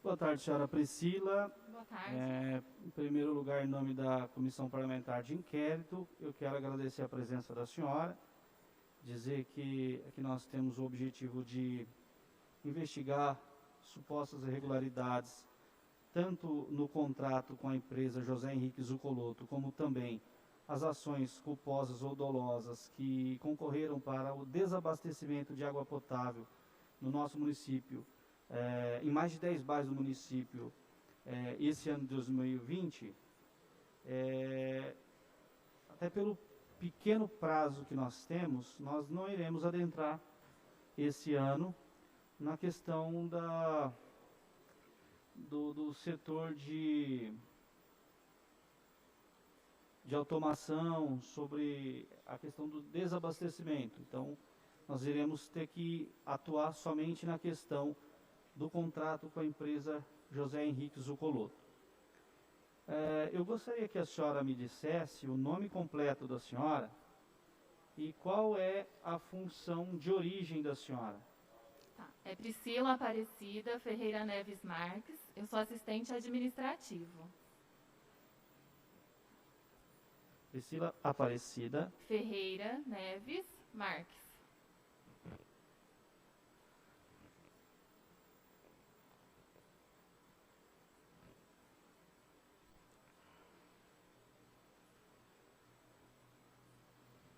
Boa tarde, senhora Priscila. Boa tarde. Em primeiro lugar, em nome da Comissão Parlamentar de Inquérito, eu quero agradecer a presença da senhora, dizer que aqui nós temos o objetivo de investigar supostas irregularidades, tanto no contrato com a empresa José Henrique Zucoloto, como também as ações culposas ou dolosas que concorreram para o desabastecimento de água potável no nosso município, em mais de 10 bairros do município, esse ano de 2020, até pelo pequeno prazo que nós temos, nós não iremos adentrar esse ano na questão do setor de automação, sobre a questão do desabastecimento. Então, nós iremos ter que atuar somente na questão do contrato com a empresa José Henrique Zucoloto. Eu gostaria que a senhora me dissesse o nome completo da senhora e qual é a função de origem da senhora. Tá. É Priscila Aparecida Ferreira Neves Marques, eu sou assistente administrativo. Priscila Aparecida Ferreira Neves Marques.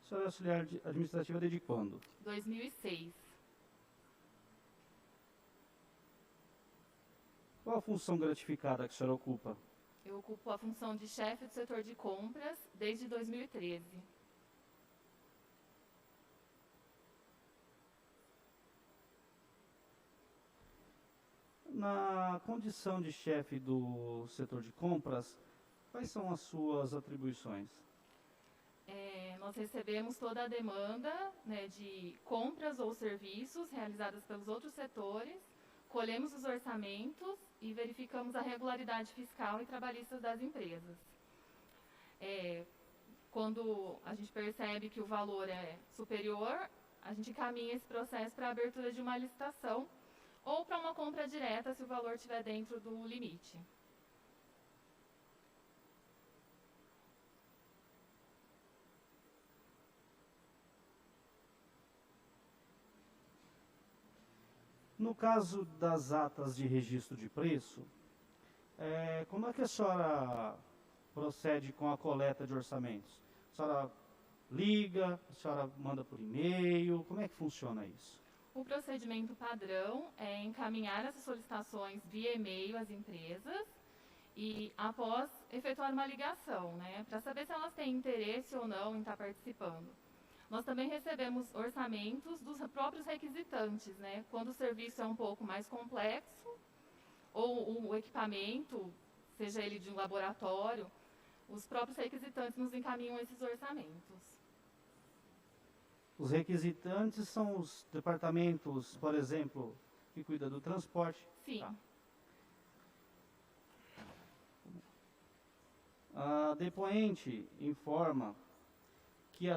A senhora é auxiliar administrativa desde quando? 2006. Qual a função gratificada que a senhora ocupa? Eu ocupo a função de chefe do setor de compras desde 2013. Na condição de chefe do setor de compras, quais são as suas atribuições? Nós recebemos toda a demanda, né, de compras ou serviços realizadas pelos outros setores, colhemos os orçamentos e verificamos a regularidade fiscal e trabalhista das empresas. Quando a gente percebe que o valor é superior, a gente encaminha esse processo para a abertura de uma licitação ou para uma compra direta, se o valor estiver dentro do limite. No caso das atas de registro de preço, como é que a senhora procede com a coleta de orçamentos? A senhora liga, a senhora manda por e-mail, como é que funciona isso? O procedimento padrão é encaminhar essas solicitações via e-mail às empresas e após efetuar uma ligação, né, para saber se elas têm interesse ou não em estar participando. Nós também recebemos orçamentos dos próprios requisitantes, né, quando o serviço é um pouco mais complexo ou o equipamento, seja ele de um laboratório, os próprios requisitantes nos encaminham esses orçamentos. Os requisitantes são os departamentos, por exemplo, que cuidam do transporte? Sim. Tá. A depoente informa que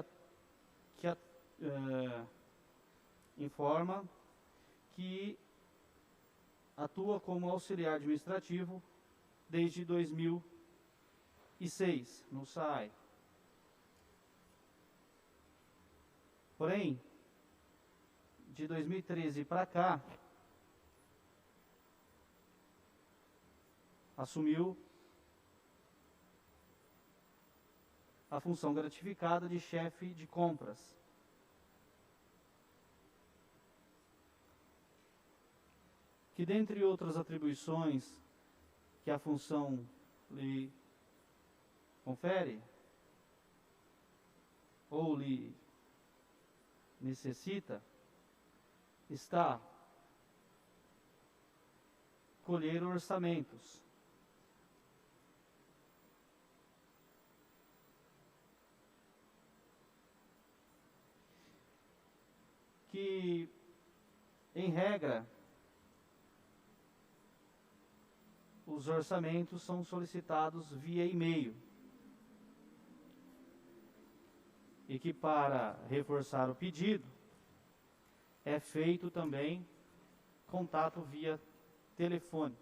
atua como auxiliar administrativo desde 2006 no SAI. Porém, de 2013 para cá, assumiu a função gratificada de chefe de compras. Que, dentre outras atribuições que a função lhe confere, ou lhe necessita, está colher orçamentos. Que, em regra, os orçamentos são solicitados via e-mail. E que, para reforçar o pedido, é feito também contato via telefone.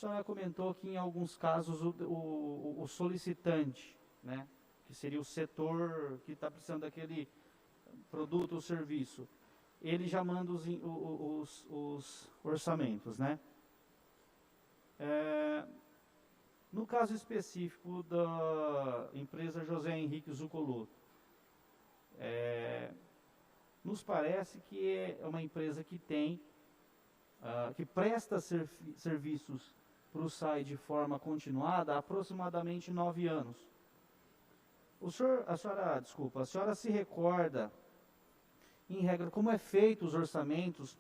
senhora comentou que em alguns casos o solicitante, né, que seria o setor que está precisando daquele produto ou serviço, ele já manda os orçamentos, né? No caso específico da empresa José Henrique Zucoloto, nos parece que é uma empresa que tem, que presta serviços para o SAI de forma continuada há aproximadamente 9 anos. A senhora se recorda, em regra, como é feito os orçamentos,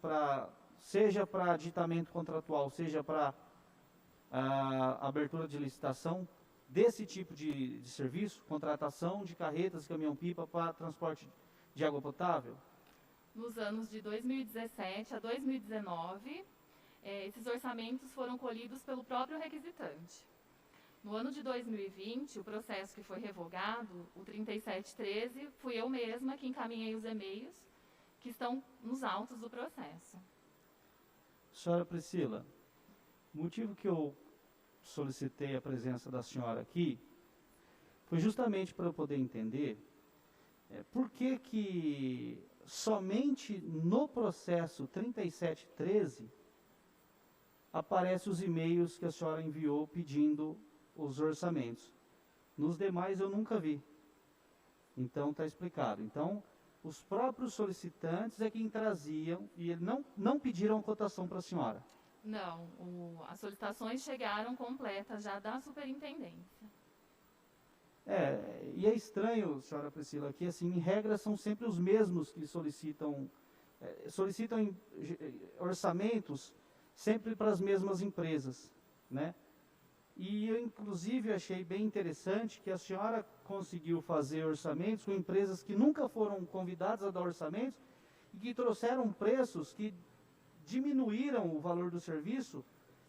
seja para aditamento contratual, seja para abertura de licitação, desse tipo de serviço, contratação de carretas e caminhão-pipa para transporte de água potável? Nos anos de 2017 a 2019, esses orçamentos foram colhidos pelo próprio requisitante. No ano de 2020, o processo que foi revogado, o 3713, fui eu mesma que encaminhei os e-mails que estão nos autos do processo. Senhora Priscila, o motivo que eu solicitei a presença da senhora aqui foi justamente para eu poder entender por que somente no processo 3713 aparecem os e-mails que a senhora enviou pedindo os orçamentos. Nos demais eu nunca vi. Então está explicado. Então, os próprios solicitantes é quem traziam e não pediram cotação para a senhora. Não, as solicitações chegaram completas já da superintendência. E é estranho, senhora Priscila, que assim, em regra são sempre os mesmos que solicitam orçamentos sempre para as mesmas empresas, né? E eu, inclusive, achei bem interessante que a senhora conseguiu fazer orçamentos com empresas que nunca foram convidadas a dar orçamentos e que trouxeram preços que diminuíram o valor do serviço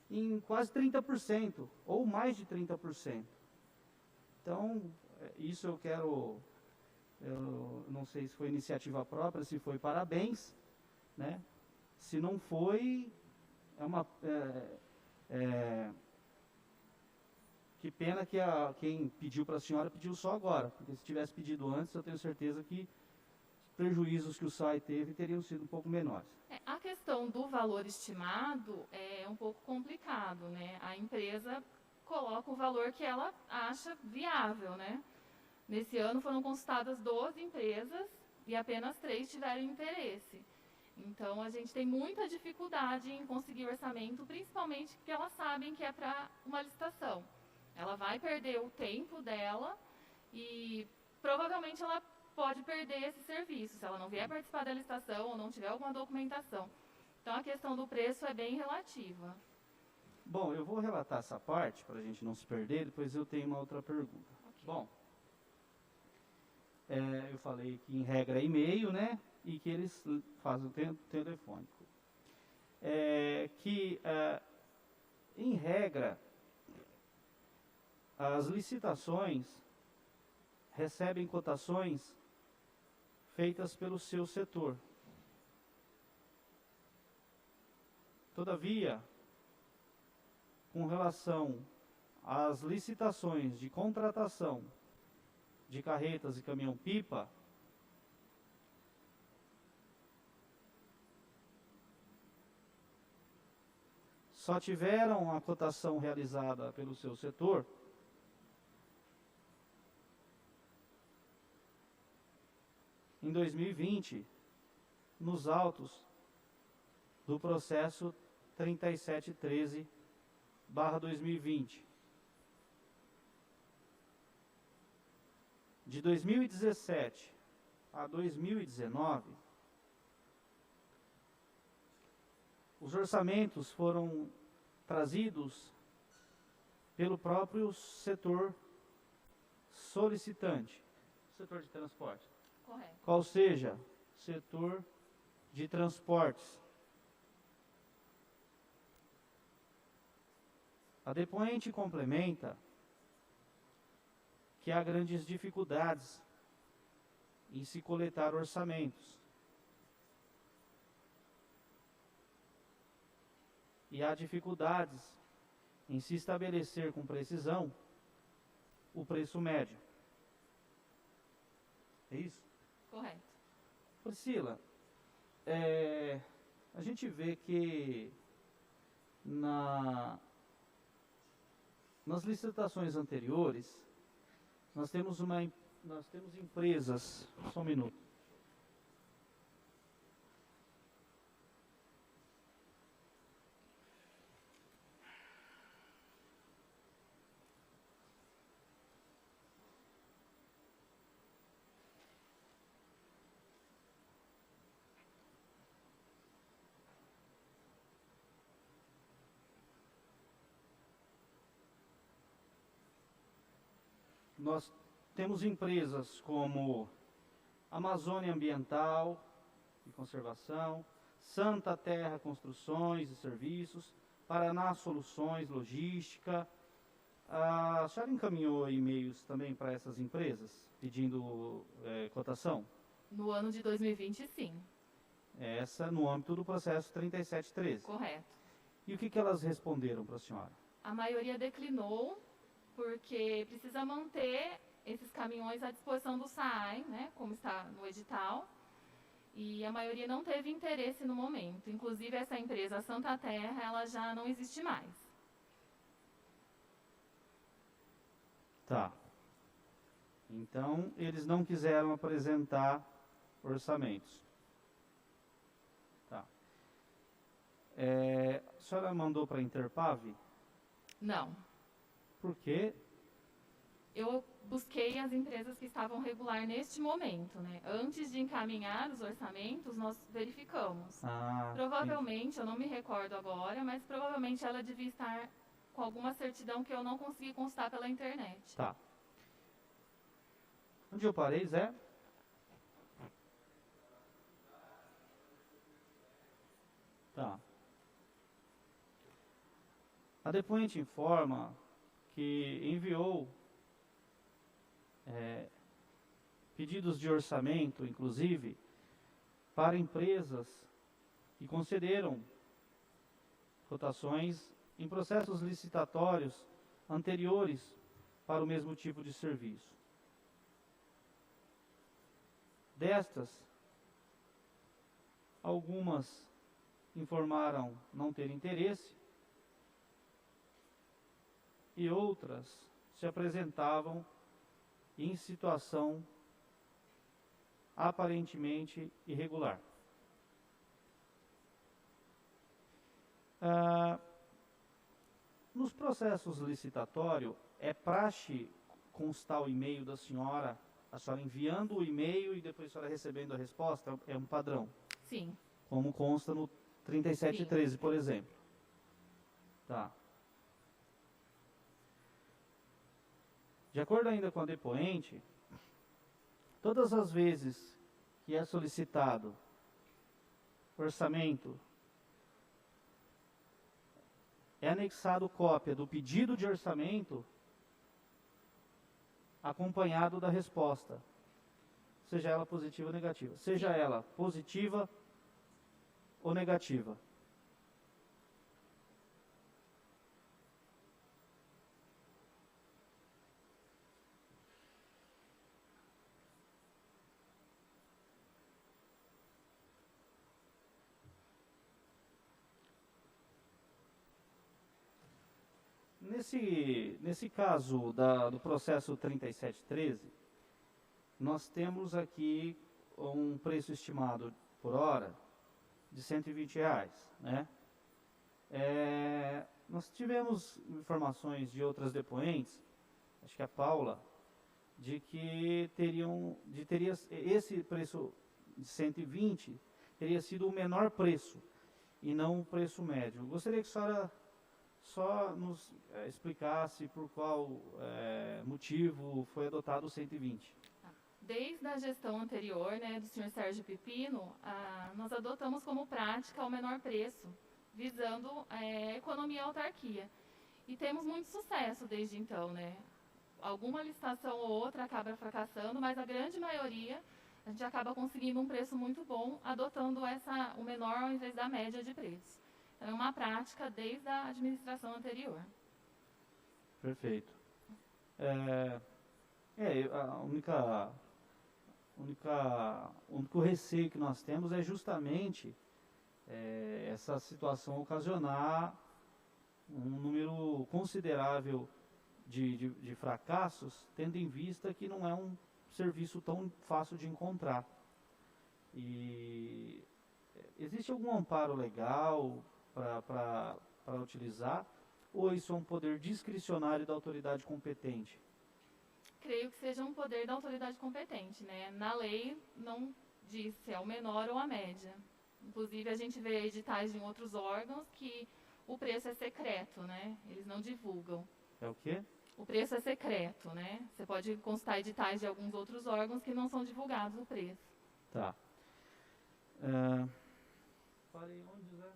em quase 30%, ou mais de 30%. Então, isso eu não sei se foi iniciativa própria, se foi parabéns, né? Se não foi, que pena que quem pediu para a senhora pediu só agora, porque se tivesse pedido antes, eu tenho certeza que os prejuízos que o SAI teve teriam sido um pouco menores. A questão do valor estimado é um pouco complicado, né? A empresa coloca o valor que ela acha viável, né? Nesse ano foram consultadas 12 empresas e apenas 3 tiveram interesse. Então, a gente tem muita dificuldade em conseguir orçamento, principalmente porque elas sabem que é para uma licitação. Ela vai perder o tempo dela e provavelmente ela pode perder esse serviço, se ela não vier participar da licitação ou não tiver alguma documentação. Então, a questão do preço é bem relativa. Bom, eu vou relatar essa parte, para a gente não se perder, depois eu tenho uma outra pergunta. Okay. Bom, eu falei que em regra é e-mail, né, e que eles fazem o telefônico. Em regra, as licitações recebem cotações feitas pelo seu setor. Todavia, com relação às licitações de contratação de carretas e caminhão-pipa, só tiveram a cotação realizada pelo seu setor em 2020, nos autos do processo 3713/2020. De 2017 a 2019, os orçamentos foram trazidos pelo próprio setor solicitante, setor de transporte. Correto. Qual seja, setor de transportes. A depoente complementa que há grandes dificuldades em se coletar orçamentos. E há dificuldades em se estabelecer com precisão o preço médio. É isso? Correto. Priscila, a gente vê que nas licitações anteriores, nós temos empresas, só um minuto. Nós temos empresas como Amazônia Ambiental e Conservação, Santa Terra Construções e Serviços, Paraná Soluções Logística. A senhora encaminhou e-mails também para essas empresas, pedindo cotação? No ano de 2020, sim. Essa no âmbito do processo 3713. Correto. E o que elas responderam para a senhora? A maioria declinou, porque precisa manter esses caminhões à disposição do SAAI, né, como está no edital, e a maioria não teve interesse no momento. Inclusive, essa empresa Santa Terra, ela já não existe mais. Tá. Então, eles não quiseram apresentar orçamentos. Tá. A senhora mandou para a Interpave? Não. Por quê? Eu busquei as empresas que estavam regular neste momento, né? Antes de encaminhar os orçamentos, nós verificamos. Provavelmente, eu não me recordo agora, mas provavelmente ela devia estar com alguma certidão que eu não consegui consultar pela internet. Tá. Onde eu parei, Zé? Tá. A depoente informa que enviou pedidos de orçamento, inclusive, para empresas que concederam cotações em processos licitatórios anteriores para o mesmo tipo de serviço. Destas, algumas informaram não ter interesse e outras se apresentavam em situação aparentemente irregular. Nos processos licitatórios, é praxe constar o e-mail da senhora, a senhora enviando o e-mail e depois a senhora recebendo a resposta? É um padrão? Sim. Como consta no 3713, por exemplo. Tá. De acordo ainda com a depoente, todas as vezes que é solicitado orçamento, é anexado cópia do pedido de orçamento acompanhado da resposta, seja ela positiva ou negativa. Seja ela positiva ou negativa. Nesse caso do processo 3713, nós temos aqui um preço estimado por hora de R$120, né? Nós tivemos informações de outras depoentes, acho que a Paula, de que esse preço de 120 teria sido o menor preço e não o preço médio. Eu gostaria que a senhora só nos explicasse por qual motivo foi adotado o 120. Desde a gestão anterior, né, do senhor Sérgio Pepino, nós adotamos como prática o menor preço, visando economia e autarquia. E temos muito sucesso desde então, né? Alguma licitação ou outra acaba fracassando, mas a grande maioria a gente acaba conseguindo um preço muito bom, adotando o menor ao invés da média de preços. Então, é uma prática desde a administração anterior. Perfeito. O único receio que nós temos é justamente essa situação ocasionar um número considerável de fracassos, tendo em vista que não é um serviço tão fácil de encontrar. E existe algum amparo legal para utilizar, ou isso é um poder discricionário da autoridade competente? Creio que seja um poder da autoridade competente, né? Na lei não diz se é o menor ou a média. Inclusive, a gente vê editais de outros órgãos que o preço é secreto, né? Eles não divulgam. É o quê? O preço é secreto, né? Você pode consultar editais de alguns outros órgãos que não são divulgados o preço. Tá. Parei onde, Zé?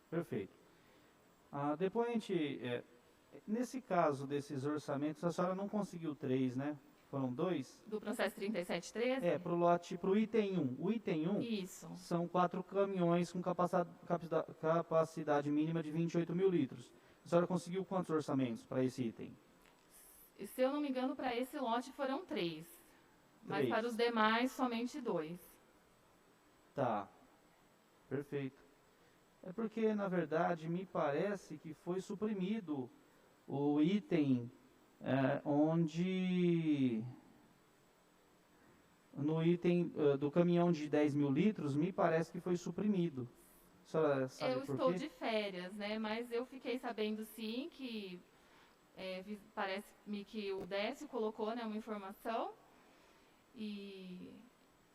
Perfeito. Depois a gente, nesse caso desses orçamentos, a senhora não conseguiu 3, né? Foram 2? Do processo 3713? Pro item 1. O item 1 Isso. são 4 caminhões com capacidade mínima de 28 mil litros. A senhora conseguiu quantos orçamentos para esse item? Se eu não me engano, para esse lote foram 3. Mas 3. para os demais, somente 2. Tá. Perfeito. É porque, na verdade, me parece que foi suprimido o item onde... No item do caminhão de 10 mil litros, me parece que foi suprimido. A senhora sabe por quê? Eu estou de férias, né? Mas eu fiquei sabendo, sim, que... parece-me que o Décio colocou, né, uma informação. E...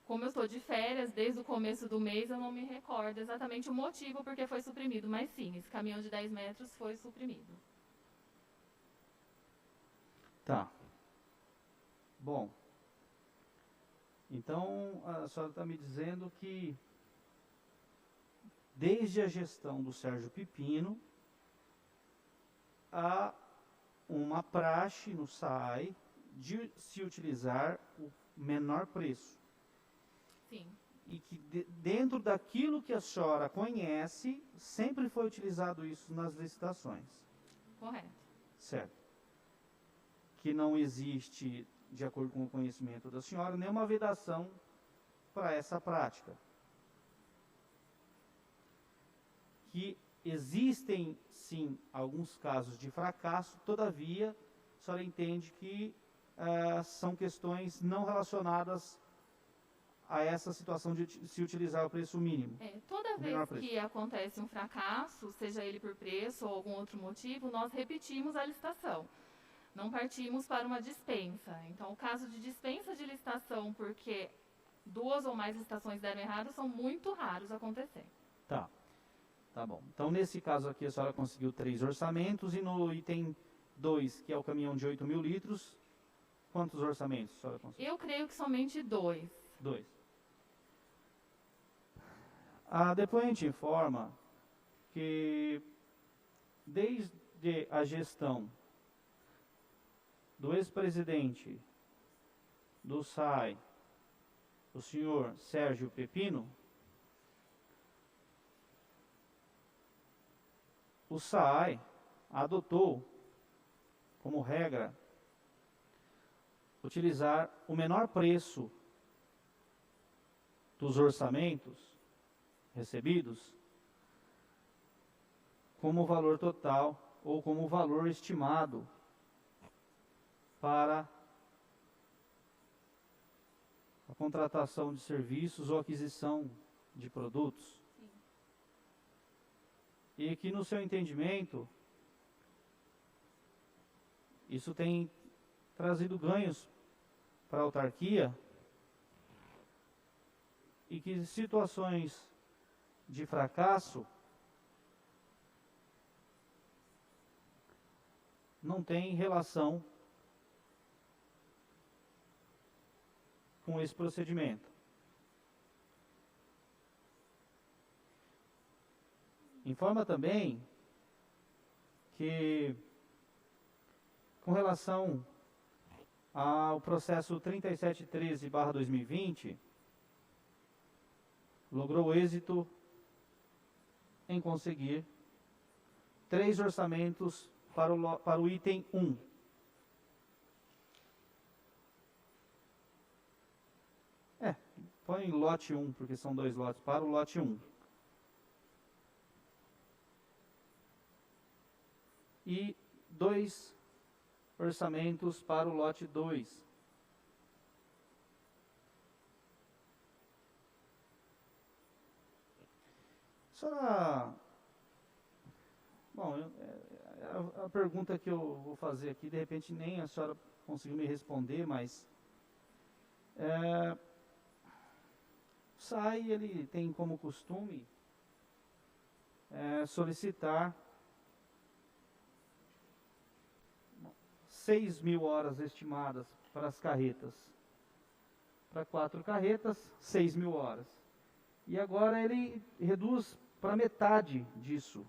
Como eu estou de férias, desde o começo do mês, eu não me recordo exatamente o motivo porque foi suprimido. Mas sim, esse caminhão de 10 metros foi suprimido. Tá. Bom. Então, a senhora está me dizendo que, desde a gestão do Sérgio Pepino, há uma praxe no SAAI de se utilizar o menor preço. Sim. E que dentro daquilo que a senhora conhece, sempre foi utilizado isso nas licitações. Correto. Certo. Que não existe, de acordo com o conhecimento da senhora, nenhuma vedação para essa prática. Que existem, sim, alguns casos de fracasso, todavia, a senhora entende que são questões não relacionadas a essa situação de se utilizar o preço mínimo. Toda vez que acontece um fracasso, seja ele por preço ou algum outro motivo, nós repetimos a licitação. Não partimos para uma dispensa. Então, o caso de dispensa de licitação, porque 2 ou mais licitações deram errado, são muito raros acontecer. Tá bom. Então, nesse caso aqui, a senhora conseguiu 3 orçamentos e no item 2, que é o caminhão de 8 mil litros, quantos orçamentos a senhora conseguiu? Eu creio que somente 2. 2. Depois a gente informa que desde a gestão do ex-presidente do SAAI, o senhor Sérgio Pepino, o SAAI adotou como regra utilizar o menor preço dos orçamentos recebidos como valor total ou como valor estimado para a contratação de serviços ou aquisição de produtos. Sim. E que, no seu entendimento, isso tem trazido ganhos para a autarquia e que situações de fracasso não têm relação com esse procedimento. Informa também que, com relação ao processo 3713/2020, logrou êxito em conseguir 3 orçamentos para o item 1. Põe lote 1, porque são 2 lotes, para o lote 1. E 2 orçamentos para o lote 2. Senhora, bom, a pergunta que eu vou fazer aqui, de repente nem a senhora conseguiu me responder, mas o SAI, ele tem como costume solicitar 6.000 horas estimadas para as carretas. Para 4 carretas, 6.000 horas. E agora ele reduz para metade disso.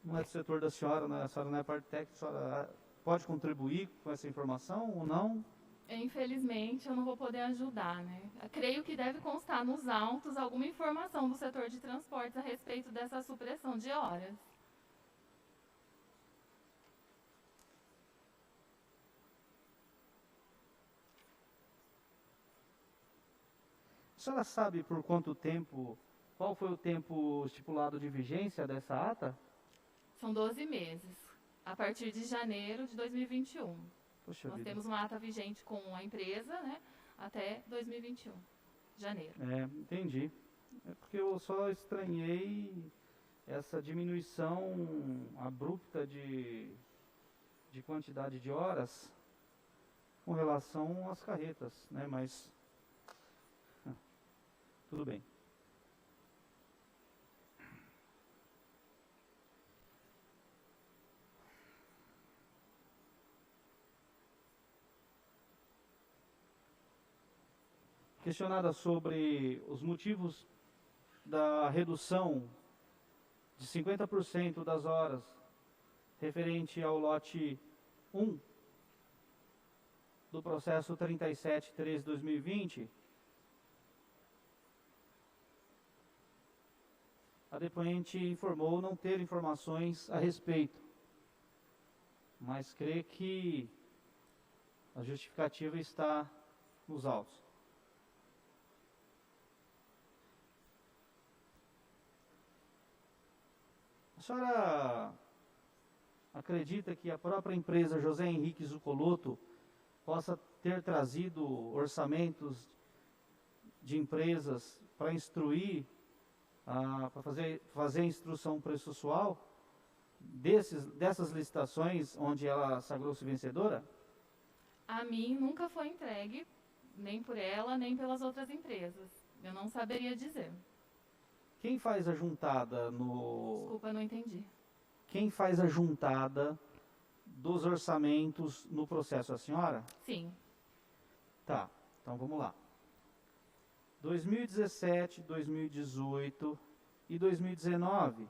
Não é do setor da senhora, a senhora não é parte técnica, a senhora pode contribuir com essa informação ou não? Infelizmente, eu não vou poder ajudar, né? Eu creio que deve constar nos autos alguma informação do setor de transportes a respeito dessa supressão de horas. A senhora sabe por quanto tempo, qual foi o tempo estipulado de vigência dessa ata? São 12 meses, a partir de janeiro de 2021. Poxa Nós vida. temos uma ata vigente com a empresa, né, até 2021, janeiro. Entendi. É porque eu só estranhei essa diminuição abrupta de quantidade de horas com relação às carretas, né? Mas tudo bem. Questionada sobre os motivos da redução de 50% das horas referente ao lote 1 do processo 37.13/2020, a depoente informou não ter informações a respeito, mas crê que a justificativa está nos autos. A senhora acredita que a própria empresa José Henrique Zucoloto possa ter trazido orçamentos de empresas para instruir, para fazer a instrução processual dessas licitações onde ela sagrou-se vencedora? A mim nunca foi entregue, nem por ela, nem pelas outras empresas. Eu não saberia dizer. Quem faz a juntada no... Desculpa, não entendi. Quem faz a juntada dos orçamentos no processo? A senhora? Sim. Tá, então vamos lá. 2017, 2018 e 2019,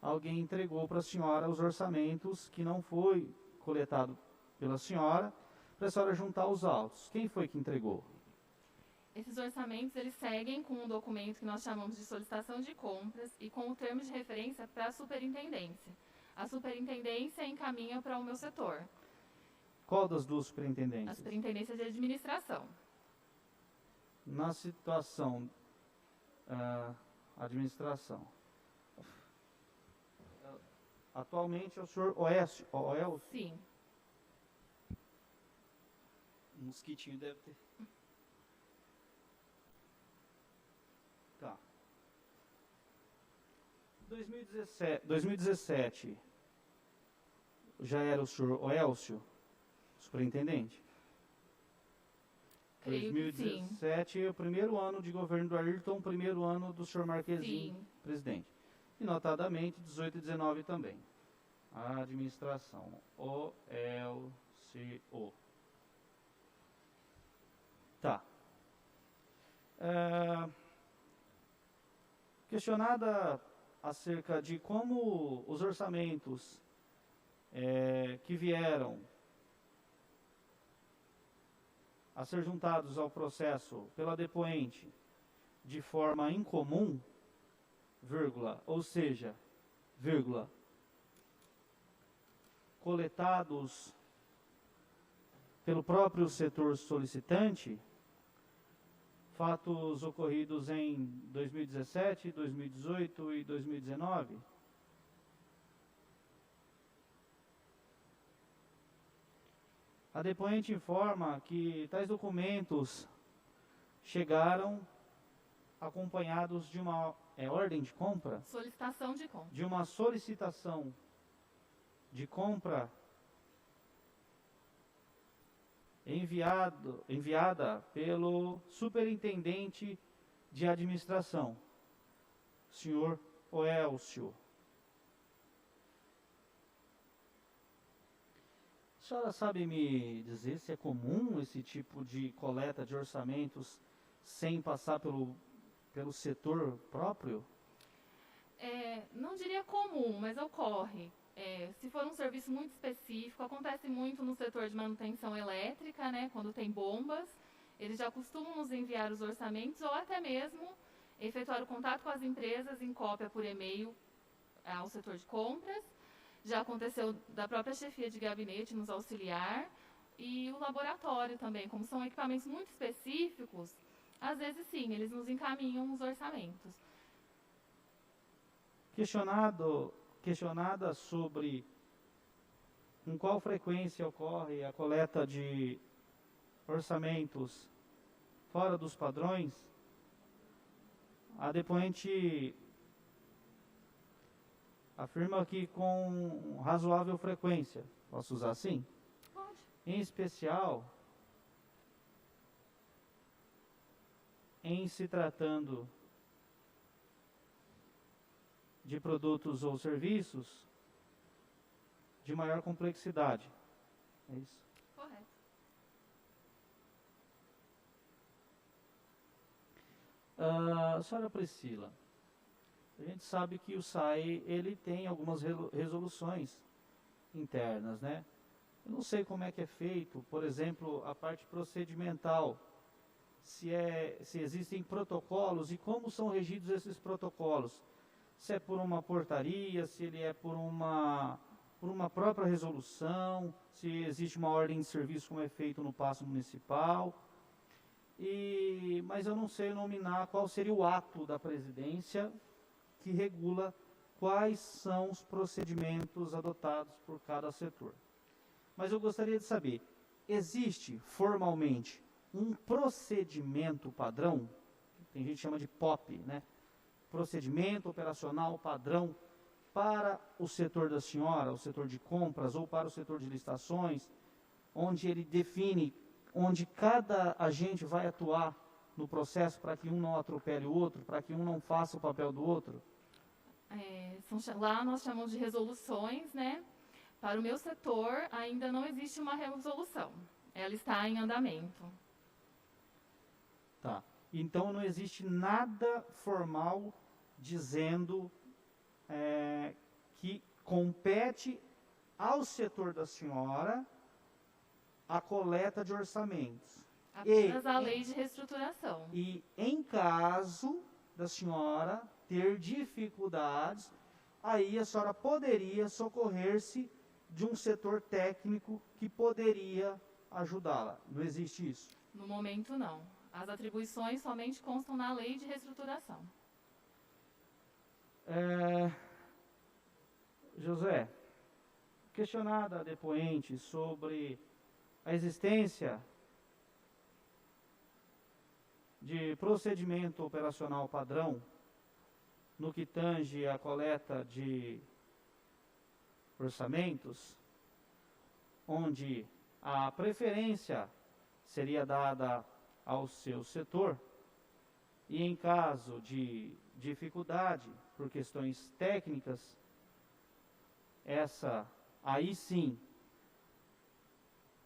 alguém entregou para a senhora os orçamentos que não foi coletado pela senhora, para a senhora juntar os autos. Quem foi que entregou? Esses orçamentos, eles seguem com um documento que nós chamamos de solicitação de compras e com o termo de referência para a superintendência. A superintendência encaminha para o meu setor. Qual das duas superintendências? A superintendência de administração. Na situação administração. Atualmente é o senhor Oélcio? Sim. Um mosquitinho deve ter. Tá. 2017 já era o senhor Oélcio, superintendente? Creio que sim. 2017 é o primeiro ano de governo do Ayrton, primeiro ano do senhor Marquezinho, Sim. presidente. E notadamente 18 e 19 também. A administração, OLCO. Tá. Questionada acerca de como os orçamentos que vieram a ser juntados ao processo pela depoente de forma incomum, vírgula, ou seja, vírgula, coletados pelo próprio setor solicitante, fatos ocorridos em 2017, 2018 e 2019. A depoente informa que tais documentos chegaram acompanhados de uma ordem de compra? Solicitação de compra. De uma solicitação de compra enviada pelo superintendente de administração, senhor Oelcio. A senhora sabe me dizer se é comum esse tipo de coleta de orçamentos sem passar pelo setor próprio? Não diria comum, mas ocorre. Se for um serviço muito específico, acontece muito no setor de manutenção elétrica, né, quando tem bombas, eles já costumam nos enviar os orçamentos ou até mesmo efetuar o contato com as empresas em cópia por e-mail ao setor de compras. Já aconteceu da própria chefia de gabinete nos auxiliar e o laboratório também, como são equipamentos muito específicos, às vezes sim, eles nos encaminham os orçamentos. Questionada sobre com qual frequência ocorre a coleta de orçamentos fora dos padrões, a depoente afirma que com razoável frequência. Posso usar assim? Pode. Em especial, em se tratando de produtos ou serviços de maior complexidade. É isso? Correto. Senhora Priscila, a gente sabe que o SAI ele tem algumas resoluções internas, né? Eu não sei como é que é feito, por exemplo, a parte procedimental, se existem protocolos e como são regidos esses protocolos. Se é por uma portaria, se ele é por uma própria resolução, se existe uma ordem de serviço como é feito no Paço Municipal. Mas eu não sei nominar qual seria o ato da presidência que regula quais são os procedimentos adotados por cada setor. Mas eu gostaria de saber, existe formalmente um procedimento padrão, que a gente chama de POP, né? Procedimento operacional padrão para o setor da senhora, o setor de compras ou para o setor de licitações, onde ele define onde cada agente vai atuar no processo para que um não atropele o outro, para que um não faça o papel do outro? Lá nós chamamos de resoluções, né? Para o meu setor ainda não existe uma resolução, ela está em andamento. Tá, então não existe nada formal dizendo que compete ao setor da senhora a coleta de orçamentos. Apenas a lei de reestruturação. E em caso da senhora ter dificuldades, aí a senhora poderia socorrer-se de um setor técnico que poderia ajudá-la. Não existe isso? No momento, não. As atribuições somente constam na lei de reestruturação. José, questionada a depoente sobre a existência de procedimento operacional padrão no que tange a coleta de orçamentos, onde a preferência seria dada ao seu setor, e em caso de dificuldade por questões técnicas, aí sim,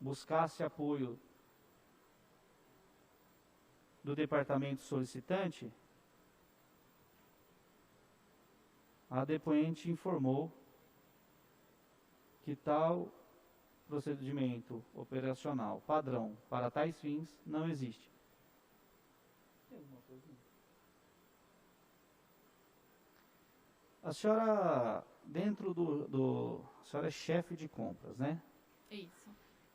buscasse apoio do departamento solicitante, a depoente informou que tal procedimento operacional padrão para tais fins não existe. Tem alguma coisa? A senhora, dentro a senhora é chefe de compras, né? Isso.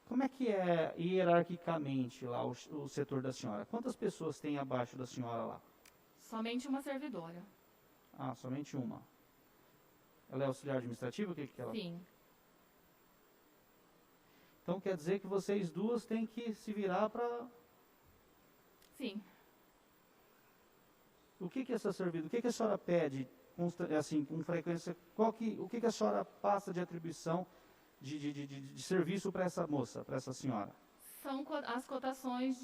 Como é que é hierarquicamente lá o setor da senhora? Quantas pessoas tem abaixo da senhora lá? Somente uma servidora. Ah, somente uma. Ela é auxiliar administrativa? O que ela... Sim. Então quer dizer que vocês duas têm que se virar para... Sim. O que essa servidora... O que a senhora pede, assim, com frequência? O que a senhora passa de atribuição de serviço para essa moça, para essa senhora? São as cotações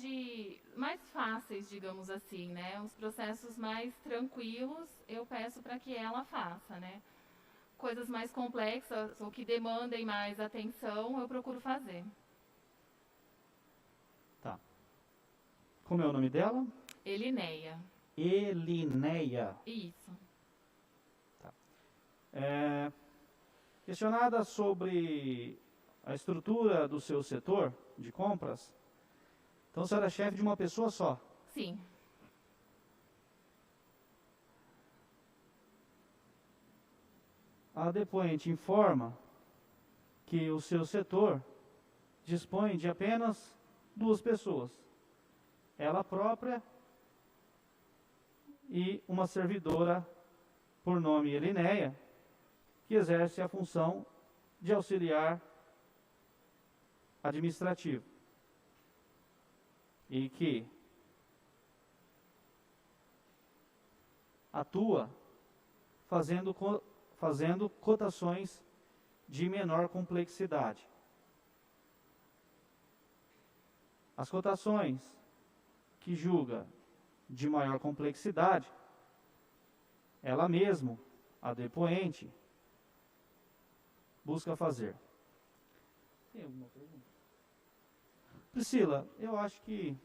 mais fáceis, digamos assim, né? Os processos mais tranquilos eu peço para que ela faça, né? Coisas mais complexas ou que demandem mais atenção eu procuro fazer. Tá. Como é o nome dela? Elinéia. Elinéia. Isso. Tá. Questionada sobre a estrutura do seu setor de compras, então a senhora é chefe de uma pessoa só? Sim. A depoente informa que o seu setor dispõe de apenas 2 pessoas, ela própria e uma servidora por nome Elinéia, que exerce a função de auxiliar administrativo e que atua fazendo cotações de menor complexidade. As cotações que julga de maior complexidade, ela mesma, a depoente, busca fazer. Tem alguma pergunta? Priscila, eu acho que...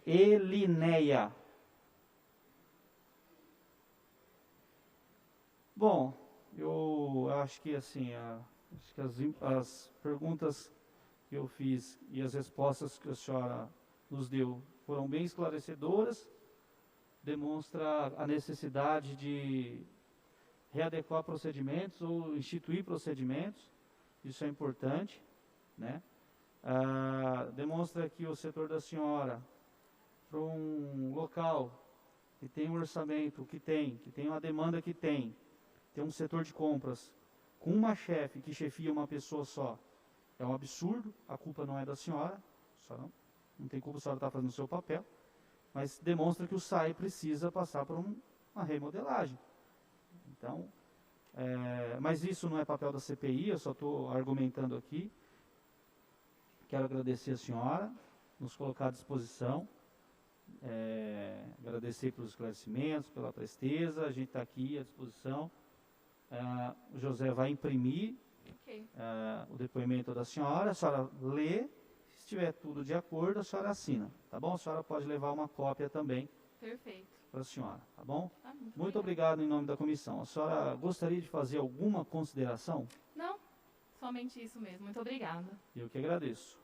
Elinéia. Bom, eu acho que assim, acho que as perguntas que eu fiz e as respostas que a senhora nos deu foram bem esclarecedoras, demonstra a necessidade de readequar procedimentos ou instituir procedimentos, isso é importante, né? Demonstra que o setor da senhora, para um local que tem um orçamento que tem uma demanda que tem um setor de compras com uma chefe que chefia uma pessoa só, é um absurdo, a culpa não é da senhora, não tem culpa, a senhora está fazendo o seu papel, mas demonstra que o SAI precisa passar por uma remodelagem. Então, mas isso não é papel da CPI, eu só estou argumentando aqui. Quero agradecer a senhora, nos colocar à disposição, agradecer pelos esclarecimentos, pela presteza, a gente está aqui à disposição. O José vai imprimir o depoimento da senhora, a senhora lê, se estiver tudo de acordo, a senhora assina, tá bom? A senhora pode levar uma cópia também. Perfeito. Para a senhora, tá bom? Muito obrigado em nome da comissão. A senhora gostaria de fazer alguma consideração? Não, somente isso mesmo. Muito obrigada. Eu que agradeço.